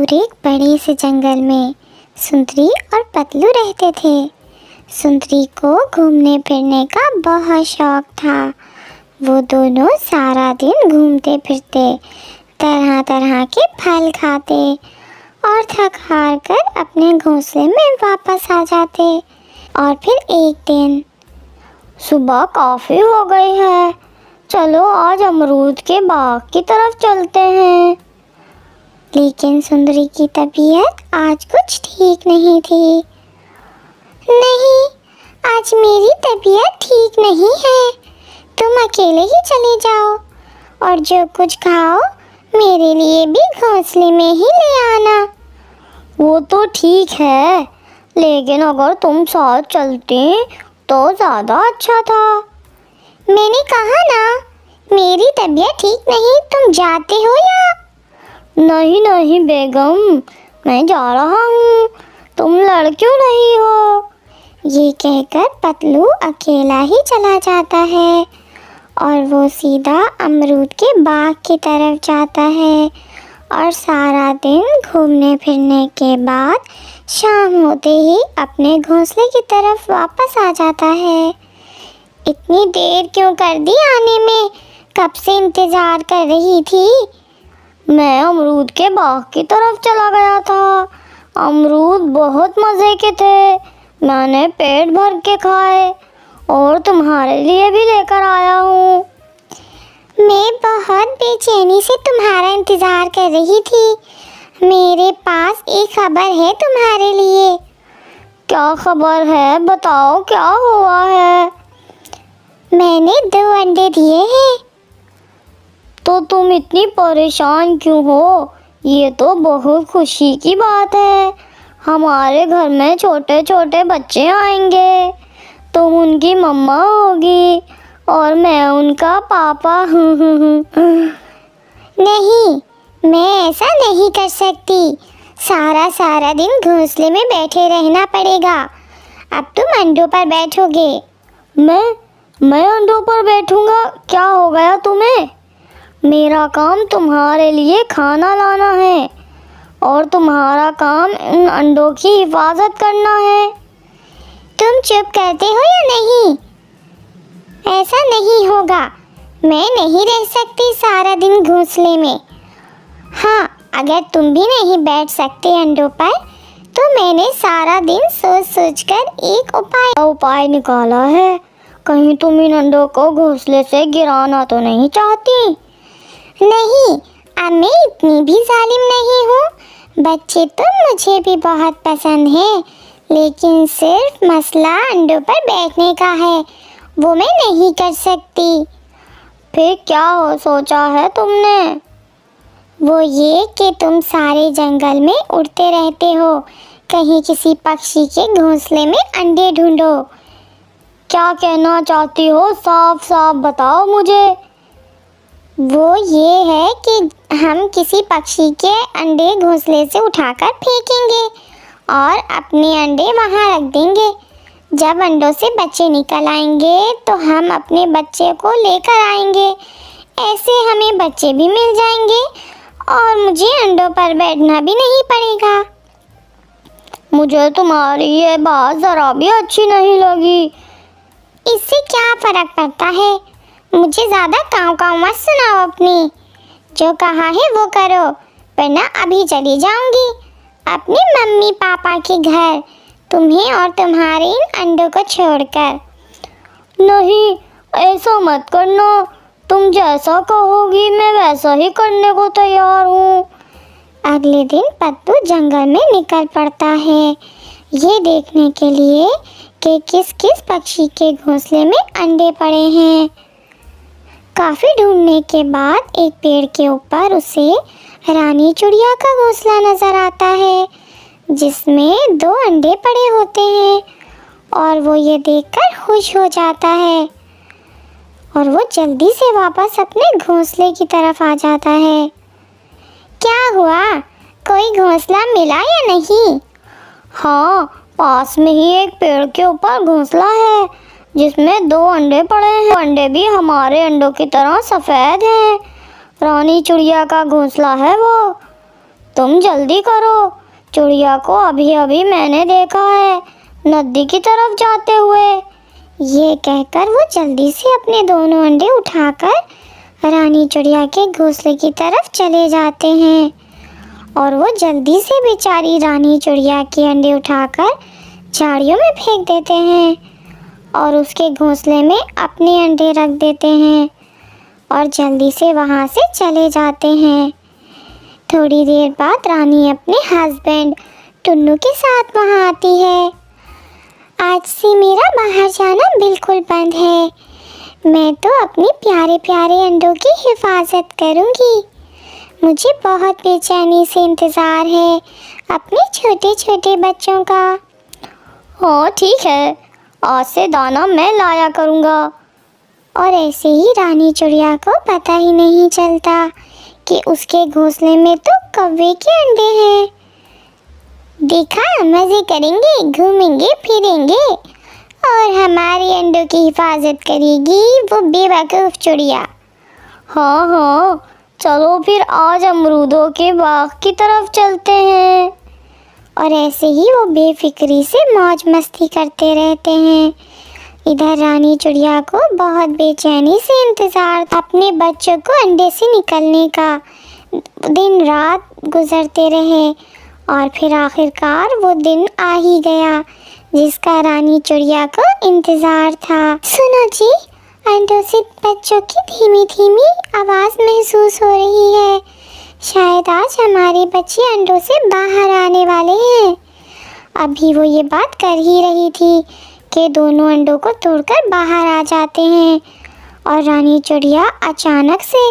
दूर एक बड़े से जंगल में सुंदरी और पतलू रहते थे। सुंदरी को घूमने फिरने का बहुत शौक था। वो दोनों सारा दिन घूमते फिरते, तरह तरह के फल खाते और थक हार कर अपने घोंसले में वापस आ जाते। और फिर एक दिन, सुबह काफ़ी हो गई है, चलो आज अमरूद के बाग की तरफ चलते हैं। लेकिन सुंदरी की तबीयत आज कुछ ठीक नहीं थी। नहीं, आज मेरी तबीयत ठीक नहीं है। तुम अकेले ही चले जाओ और जो कुछ खाओ मेरे लिए भी घोंसले में ही ले आना। वो तो ठीक है, लेकिन अगर तुम साथ चलती तो ज़्यादा अच्छा था। मैंने कहा ना, मेरी तबीयत ठीक नहीं। तुम जाते हो या? नहीं नहीं बेगम, मैं जा रहा हूँ, तुम लड़ क्यों रही हो? ये कहकर पतलू अकेला ही चला जाता है और वो सीधा अमरूद के बाग की तरफ जाता है। और सारा दिन घूमने फिरने के बाद शाम होते ही अपने घोंसले की तरफ वापस आ जाता है। इतनी देर क्यों कर दी आने में? कब से इंतज़ार कर रही थी। मैं अमरूद के बाग की तरफ चला गया था। अमरूद बहुत मज़े के थे, मैंने पेट भर के खाए और तुम्हारे लिए भी लेकर आया हूँ। मैं बहुत बेचैनी से तुम्हारा इंतज़ार कर रही थी। मेरे पास एक खबर है तुम्हारे लिए। क्या खबर है, बताओ क्या हुआ है? मैंने 2 अंडे दिए हैं। तो तुम इतनी परेशान क्यों हो? ये तो बहुत खुशी की बात है। हमारे घर में छोटे छोटे बच्चे आएंगे, तुम उनकी मम्मा होगी और मैं उनका पापा। नहीं, मैं ऐसा नहीं कर सकती। सारा दिन घोंसले में बैठे रहना पड़ेगा। अब तुम अंडों पर बैठोगे। मैं अंडों पर बैठूंगा? क्या हो गया तुम्हें? मेरा काम तुम्हारे लिए खाना लाना है और तुम्हारा काम उन अंडों की हिफाजत करना है। तुम चुप करते हो या नहीं? ऐसा नहीं होगा। मैं नहीं रह सकती सारा दिन घोंसले में। हाँ, अगर तुम भी नहीं बैठ सकते अंडों पर, तो मैंने सारा दिन सोच कर एक उपाय निकाला है। कहीं तुम इन अंडों को घोंसले से गिराना तो नहीं चाहती? नहीं, अब मैं इतनी भी जालिम नहीं हूँ। बच्चे तो मुझे भी बहुत पसंद हैं, लेकिन सिर्फ मसला अंडों पर बैठने का है, वो मैं नहीं कर सकती। फिर क्या सोचा है तुमने? वो ये कि तुम सारे जंगल में उड़ते रहते हो, कहीं किसी पक्षी के घोंसले में अंडे ढूंढो। क्या कहना चाहती हो, साफ साफ बताओ मुझे। वो ये है कि हम किसी पक्षी के अंडे घोंसले से उठाकर फेंकेंगे और अपने अंडे वहाँ रख देंगे। जब अंडों से बच्चे निकल आएंगे तो हम अपने बच्चे को लेकर आएंगे। ऐसे हमें बच्चे भी मिल जाएंगे और मुझे अंडों पर बैठना भी नहीं पड़ेगा। मुझे तुम्हारी ये बात ज़रा भी अच्छी नहीं लगी। इससे क्या फ़र्क पड़ता है? मुझे ज़्यादा काँव मत सुनाओ अपनी। जो कहा है वो करो, वरना अभी चली जाऊंगी अपने मम्मी पापा के घर, तुम्हें और तुम्हारे इन अंडों को छोड़कर। नहीं, ऐसा मत करना। तुम जैसा कहोगी मैं वैसा ही करने को तैयार हूँ। अगले दिन पत्तू जंगल में निकल पड़ता है, ये देखने के लिए कि किस किस पक्षी के घोंसले में अंडे पड़े हैं। काफ़ी ढूंढने के बाद एक पेड़ के ऊपर उसे रानी चिड़िया का घोंसला नज़र आता है, जिसमें 2 अंडे पड़े होते हैं। और वो ये देखकर खुश हो जाता है और वो जल्दी से वापस अपने घोंसले की तरफ आ जाता है। क्या हुआ, कोई घोंसला मिला या नहीं? हाँ, पास में ही एक पेड़ के ऊपर घोंसला है जिसमें 2 अंडे पड़े हैं। अंडे भी हमारे अंडों की तरह सफ़ेद हैं। रानी चिड़िया का घोंसला है वो। तुम जल्दी करो, चिड़िया को अभी अभी मैंने देखा है नदी की तरफ जाते हुए। ये कहकर वो जल्दी से अपने दोनों अंडे उठाकर रानी चिड़िया के घोंसले की तरफ चले जाते हैं और वो जल्दी से बेचारी रानी चिड़िया के अंडे उठाकर झाड़ियों में फेंक देते हैं और उसके घोंसले में अपने अंडे रख देते हैं और जल्दी से वहाँ से चले जाते हैं। थोड़ी देर बाद रानी अपने हस्बैंड टुन्नू के साथ वहाँ आती है। आज से मेरा बाहर जाना बिल्कुल बंद है। मैं तो अपने प्यारे प्यारे अंडों की हिफाजत करूँगी। मुझे बहुत बेचैनी से इंतज़ार है अपने छोटे छोटे बच्चों का। हाँ ठीक है, आज से दाना मैं लाया करूँगा। और ऐसे ही रानी चिड़िया को पता ही नहीं चलता कि उसके घोंसले में तो कौवे के अंडे हैं। देखा, मज़े करेंगे, घूमेंगे फिरेंगे और हमारे अंडों की हिफाजत करेगी वो बेवकूफ़ चिड़िया। हाँ हाँ, चलो फिर आज अमरूदों के बाग की तरफ चलते हैं। और ऐसे ही वो बेफिक्री से मौज मस्ती करते रहते हैं। इधर रानी चिड़िया को बहुत बेचैनी से इंतज़ार था अपने बच्चों को अंडे से निकलने का। दिन रात गुजरते रहे और फिर आखिरकार वो दिन आ ही गया जिसका रानी चिड़िया को इंतज़ार था। सुनो जी, अंडों से बच्चों की धीमी धीमी आवाज़ महसूस हो रही है। शायद आज हमारे बच्चे अंडों से बाहर आने वाले हैं। अभी वो ये बात कर ही रही थी कि दोनों अंडों को तोड़कर बाहर आ जाते हैं और रानी चिड़िया अचानक से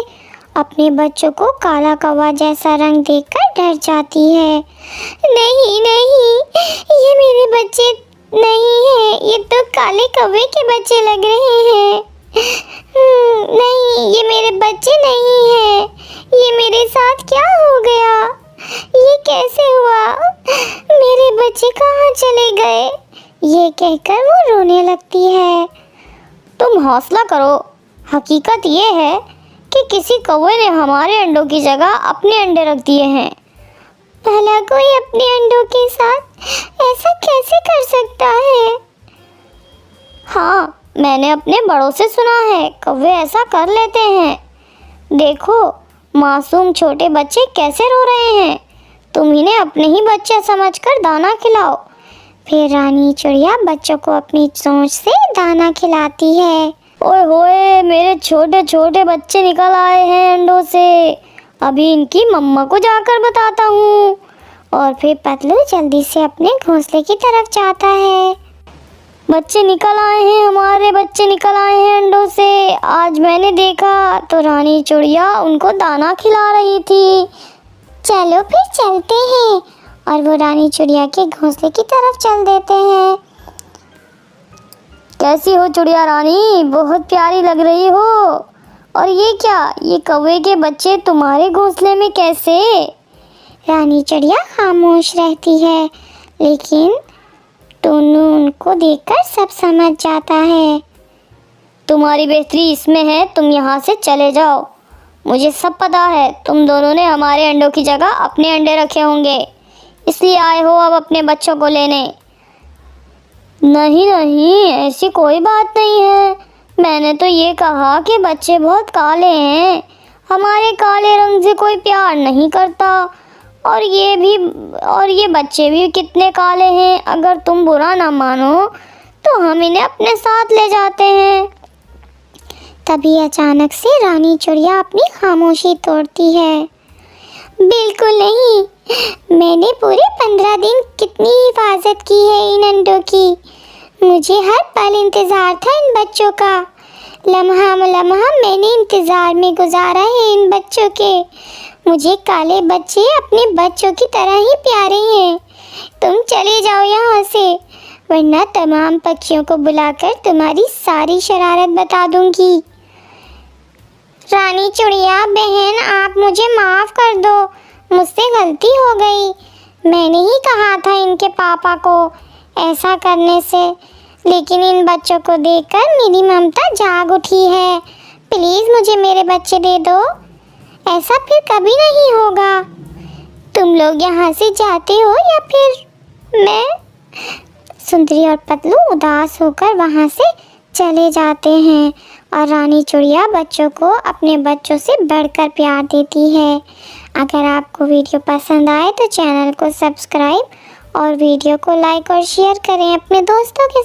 अपने बच्चों को काला कौवा जैसा रंग देखकर डर जाती है। नहीं नहीं, ये मेरे बच्चे नहीं हैं, ये तो काले कौवे के बच्चे लग रहे हैं। नहीं, ये मेरे बच्चे नहीं हैं। ये मेरे साथ क्या हो गया? ये कैसे हुआ? मेरे बच्चे कहाँ चले गए? ये कहकर वो रोने लगती है। तुम हौसला करो, हकीकत ये है कि किसी कौवे ने हमारे अंडों की जगह अपने अंडे रख दिए हैं। भला कोई अपने अंडों के साथ ऐसा कैसे कर सकता है? हाँ, मैंने अपने बड़ों से सुना है कौवे ऐसा कर लेते हैं। देखो, मासूम छोटे बच्चे कैसे रो रहे हैं। तुम इन्हें अपने ही बच्चे समझकर दाना खिलाओ। फिर रानी चिड़िया बच्चों को अपनी चोंच से दाना खिलाती है। ओए होए, मेरे छोटे छोटे बच्चे निकल आए हैं अंडों से। अभी इनकी मम्मा को जाकर बताता हूँ। और फिर पतलू जल्दी से अपने घोंसले की तरफ जाता है। बच्चे निकल आए हैं, हमारे बच्चे निकल आए हैं अंडों से। आज मैंने देखा तो रानी चिड़िया उनको दाना खिला रही थी। चलो फिर चलते हैं। और वो रानी चिड़िया के घोंसले की तरफ चल देते हैं। कैसी हो चिड़िया रानी? बहुत प्यारी लग रही हो। और ये क्या, ये कौवे के बच्चे तुम्हारे घोंसले में कैसे? रानी चिड़िया खामोश रहती है, लेकिन टुन्नू उनको देखकर सब समझ जाता है। तुम्हारी बेहतरी इसमें है, तुम यहाँ से चले जाओ। मुझे सब पता है, तुम दोनों ने हमारे अंडों की जगह अपने अंडे रखे होंगे, इसलिए आए हो अब अपने बच्चों को लेने। नहीं नहीं, ऐसी कोई बात नहीं है। मैंने तो ये कहा कि बच्चे बहुत काले हैं, हमारे काले रंग से कोई प्यार नहीं करता। और ये बच्चे भी कितने काले हैं। अगर तुम बुरा ना मानो तो हम इन्हें अपने साथ ले जाते हैं। तभी अचानक से रानी चिड़िया अपनी खामोशी तोड़ती है। बिल्कुल नहीं, मैंने पूरे 15 दिन कितनी हिफाजत की है इन अंडों की। मुझे हर पल इंतज़ार था इन बच्चों का। लम्हा लम्हा मैंने इंतज़ार में गुजारा है इन बच्चों के। मुझे काले बच्चे अपने बच्चों की तरह ही प्यारे हैं। तुम चले जाओ यहाँ से, वरना तमाम पक्षियों को बुलाकर तुम्हारी सारी शरारत बता दूंगी। रानी चिड़िया बहन, आप मुझे माफ़ कर दो, मुझसे गलती हो गई। मैंने ही कहा था इनके पापा को ऐसा करने से, लेकिन इन बच्चों को देखकर मेरी ममता जाग उठी है। प्लीज़ मुझे मेरे बच्चे दे दो, ऐसा फिर कभी नहीं होगा। तुम लोग यहाँ से जाते हो या फिर मैं? सुंदरी और पतलू उदास होकर वहाँ से चले जाते हैं और रानी चिड़िया बच्चों को अपने बच्चों से बढ़कर प्यार देती है। अगर आपको वीडियो पसंद आए तो चैनल को सब्सक्राइब और वीडियो को लाइक और शेयर करें अपने दोस्तों के साथ।